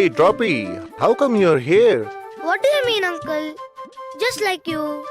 Hey, Droppy, how come you're here? What do you mean, uncle? Just like you.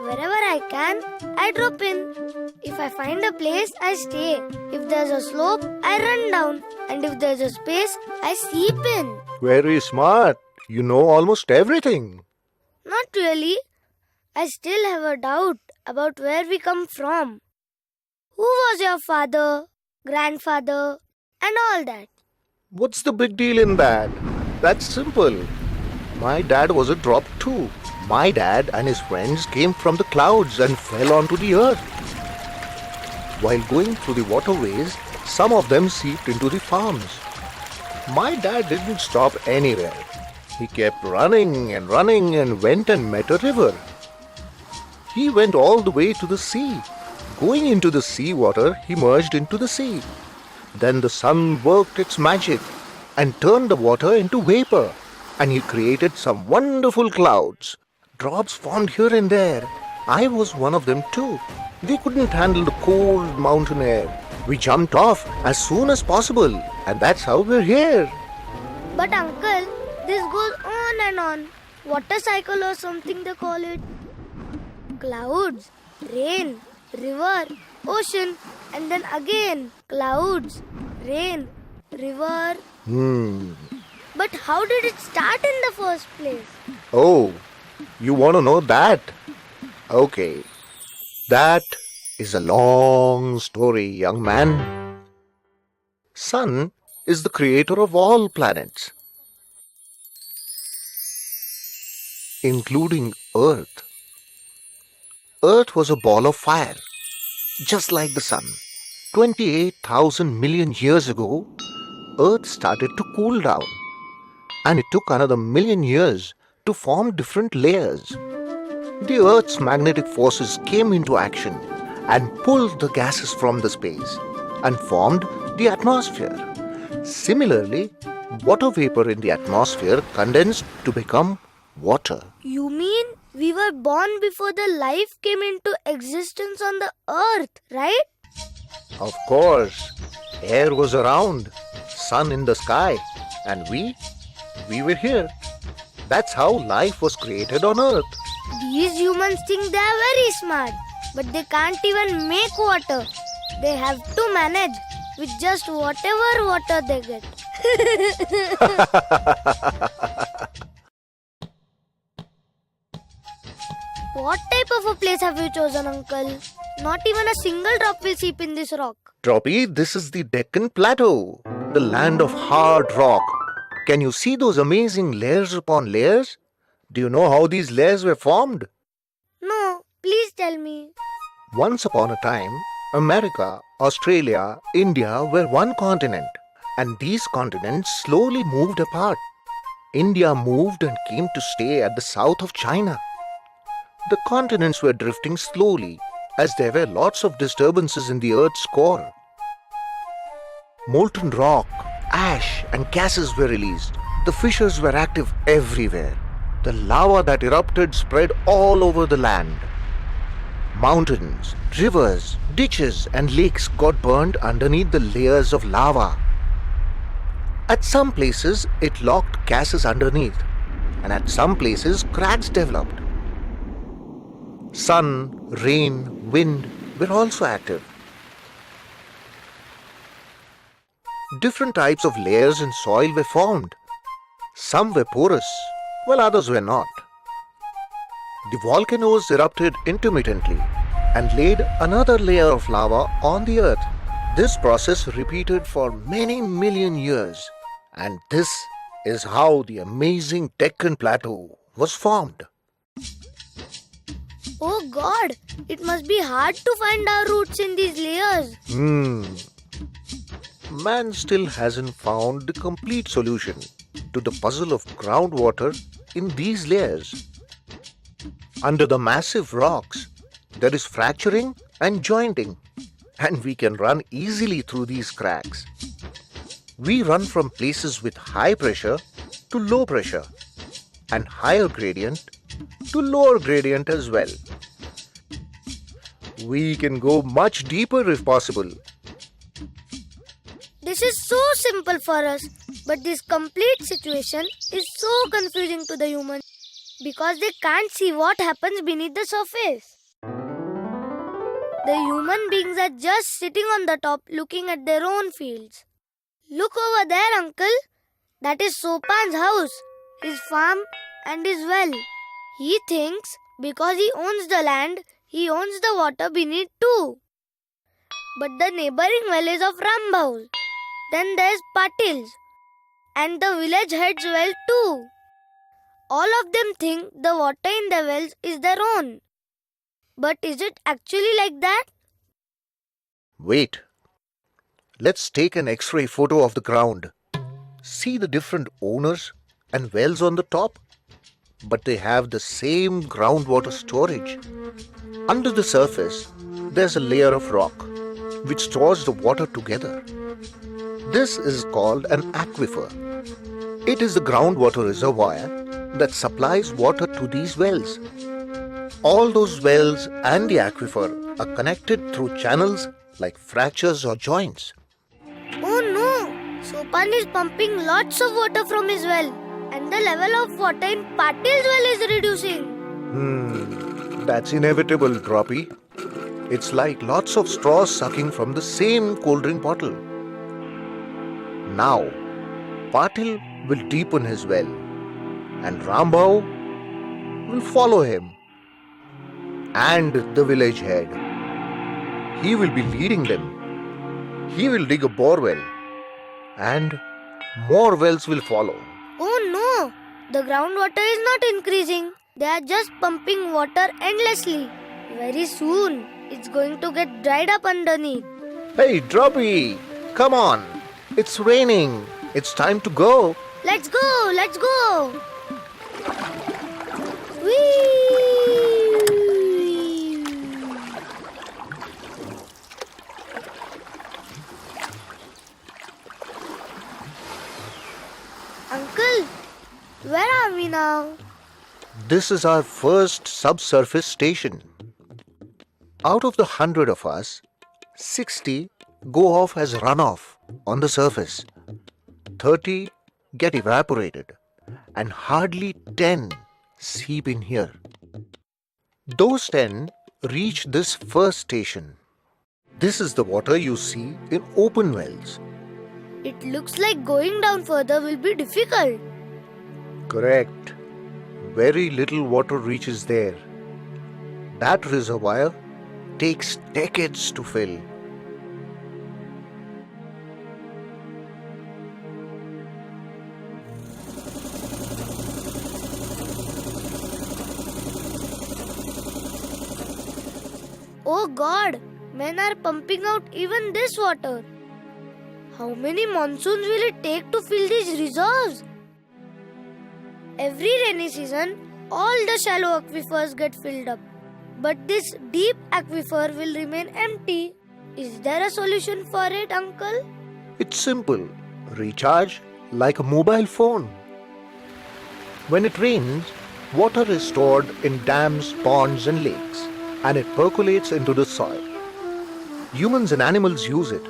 Wherever I can, I drop in. If I find a place, I stay. If there's a slope, I run down. And if there's a space, I seep in. Very smart. You know almost everything. Not really. I still have a doubt about where we come from. Who was your father, grandfather, and all that? What's the big deal in that? That's simple. My dad was a drop too. My dad and his friends came from the clouds and fell onto the earth. While going through the waterways, some of them seeped into the farms. My dad didn't stop anywhere. He kept running and went and met a river. He went all the way to the sea. Going into the sea water, he merged into the sea. Then the sun worked its magic and turned the water into vapor. And he created some wonderful clouds. Drops formed here and there. I was one of them too. We couldn't handle the cold mountain air. We jumped off as soon as possible. And that's how we're here. But uncle, this goes on and on. Water cycle or something they call it. Clouds, rain, river, ocean, and then again clouds, rain, river. But how did it start in the first place? Oh, you want to know that? Okay. That is a long story, young man. Sun is the creator of all planets, including Earth. Earth was a ball of fire, just like the sun. 28,000 million years ago, Earth started to cool down, and it took another million years to form different layers. The Earth's magnetic forces came into action and pulled the gases from the space and formed the atmosphere. Similarly, water vapor in the atmosphere condensed to become water. You mean we were born before the life came into existence on the earth, right? Of course, air was around, sun in the sky, and we were here. That's how life was created on earth. These humans think they are very smart, but they can't even make water. They have to manage with just whatever water they get. What type of a place have you chosen, uncle? Not even a single drop will seep in this rock. Droppy, this is the Deccan Plateau, the land of hard rock. Can you see those amazing layers upon layers? Do you know how these layers were formed? No, please tell me. Once upon a time, America, Australia, India were one continent, and these continents slowly moved apart. India moved and came to stay at the south of China. The continents were drifting slowly as there were lots of disturbances in the Earth's core. Molten rock, ash, and gases were released. The fissures were active everywhere. The lava that erupted spread all over the land. Mountains, rivers, ditches, and lakes got burned underneath the layers of lava. At some places, it locked gases underneath, and at some places, cracks developed. Sun, rain, wind were also active. Different types of layers in soil were formed. Some were porous, while others were not. The volcanoes erupted intermittently and laid another layer of lava on the earth. This process repeated for many million years, and this is how the amazing Deccan Plateau was formed. Oh God, it must be hard to find our roots in these layers. Man still hasn't found the complete solution to the puzzle of groundwater in these layers. Under the massive rocks, there is fracturing and jointing, and we can run easily through these cracks. We run from places with high pressure to low pressure, and higher gradient to lower gradient as well. We can go much deeper if possible. This is so simple for us. But this complete situation is so confusing to the humans because they can't see what happens beneath the surface. The human beings are just sitting on the top looking at their own fields. Look over there, uncle. That is Sopan's house, his farm and his well. He thinks because he owns the land, he owns the water beneath too. But the neighboring well is of Rambaul. Then there's Patil's and the village head's well too. All of them think the water in the wells is their own. But is it actually like that? Wait. Let's take an X-ray photo of the ground. See the different owners and wells on the top? But they have the same groundwater storage. Under the surface, there's a layer of rock which stores the water together. This is called an aquifer. It is the groundwater reservoir that supplies water to these wells. All those wells and the aquifer are connected through channels like fractures or joints. Oh no! Sopan is pumping lots of water from his well and the level of water in Patil's well is reducing. That's inevitable, Droppy. It's like lots of straws sucking from the same cold drink bottle. Now, Patil will deepen his well and Rambau will follow him. And the village head. He will be leading them. He will dig a borewell and more wells will follow. Oh no! The groundwater is not increasing. They are just pumping water endlessly. Very soon, it's going to get dried up underneath. Hey, Droppy! Come on! It's raining. It's time to go. Let's go! Let's go! Whee! Uncle, where are we now? This is our first subsurface station. Out of the 100 of us, 60 go off as runoff on the surface. 30 get evaporated and hardly 10 seep in here. Those 10 reach this first station. This is the water you see in open wells. It looks like going down further will be difficult. Correct. Very little water reaches there. That reservoir takes decades to fill. Oh God, men are pumping out even this water. How many monsoons will it take to fill these reserves? Every rainy season, all the shallow aquifers get filled up. But this deep aquifer will remain empty. Is there a solution for it, Uncle? It's simple. Recharge like a mobile phone. When it rains, water is stored in dams, ponds and lakes, and it percolates into the soil. Humans and animals use it,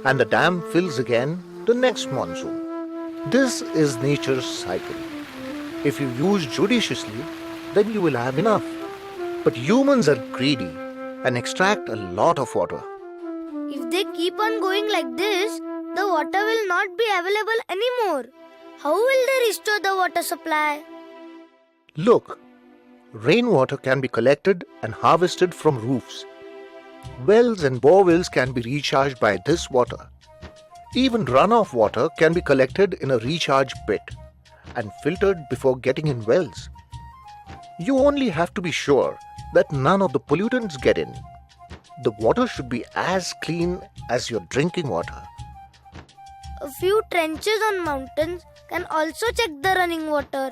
and the dam fills again the next monsoon. This is nature's cycle. If you use judiciously, then you will have enough. But humans are greedy and extract a lot of water. If they keep on going like this, the water will not be available anymore. How will they restore the water supply? Look, rainwater can be collected and harvested from roofs. Wells and borewells can be recharged by this water. Even runoff water can be collected in a recharge pit and filtered before getting in wells. You only have to be sure that none of the pollutants get in. The water should be as clean as your drinking water. A few trenches on mountains can also check the running water.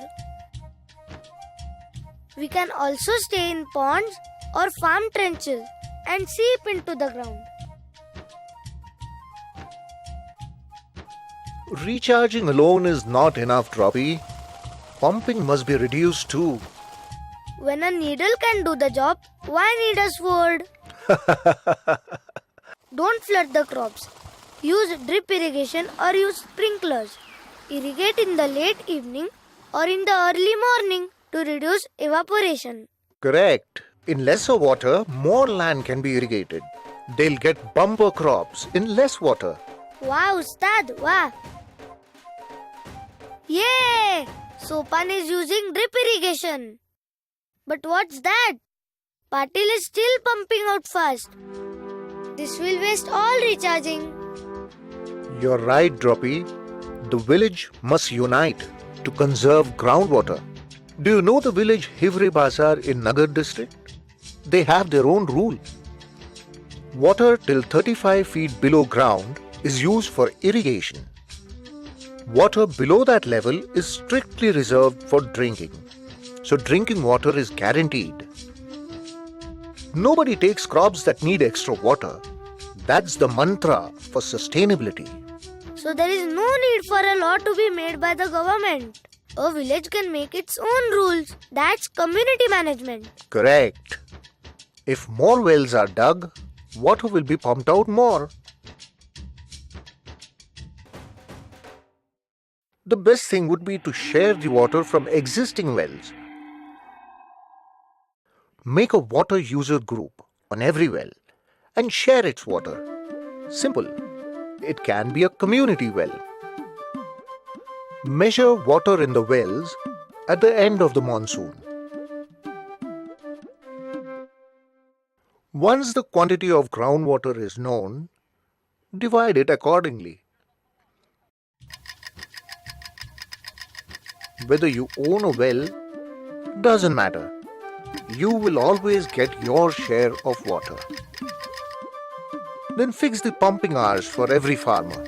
We can also stay in ponds or farm trenches and seep into the ground. Recharging alone is not enough, Droppy. Pumping must be reduced too. When a needle can do the job, why need a sword? Don't flood the crops. Use drip irrigation or use sprinklers. Irrigate in the late evening or in the early morning to reduce evaporation. Correct. In lesser water, more land can be irrigated. They'll get bumper crops in less water. Wow, Ustad, wow. Yay! Sopan is using drip irrigation. But what's that? Patil is still pumping out fast. This will waste all recharging. You're right, Droppy. The village must unite to conserve groundwater. Do you know the village Hivre Bazar in Nagar district? They have their own rule. Water till 35 feet below ground is used for irrigation. Water below that level is strictly reserved for drinking. So drinking water is guaranteed. Nobody takes crops that need extra water. That's the mantra for sustainability. So there is no need for a law to be made by the government. A village can make its own rules. That's community management. Correct. If more wells are dug, water will be pumped out more. The best thing would be to share the water from existing wells. Make a water user group on every well and share its water. Simple. It can be a community well. Measure water in the wells at the end of the monsoon. Once the quantity of groundwater is known, divide it accordingly. Whether you own a well, doesn't matter. You will always get your share of water. Then fix the pumping hours for every farmer.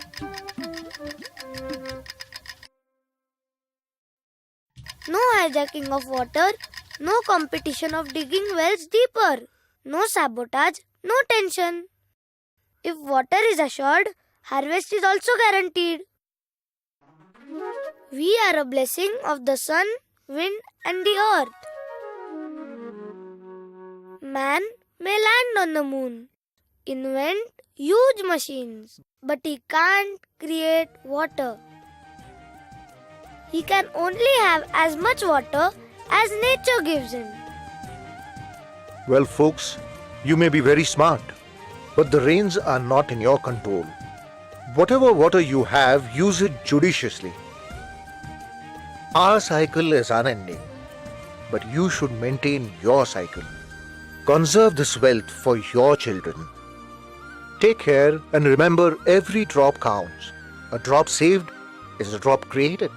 No hijacking of water, no competition of digging wells deeper, no sabotage, no tension. If water is assured, harvest is also guaranteed. We are a blessing of the sun, wind, and the earth. Man may land on the moon, invent huge machines, but he can't create water. He can only have as much water as nature gives him. Well, folks, you may be very smart, but the rains are not in your control. Whatever water you have, use it judiciously. Our cycle is unending, but you should maintain your cycle. Conserve this wealth for your children. Take care and remember, every drop counts. A drop saved is a drop created.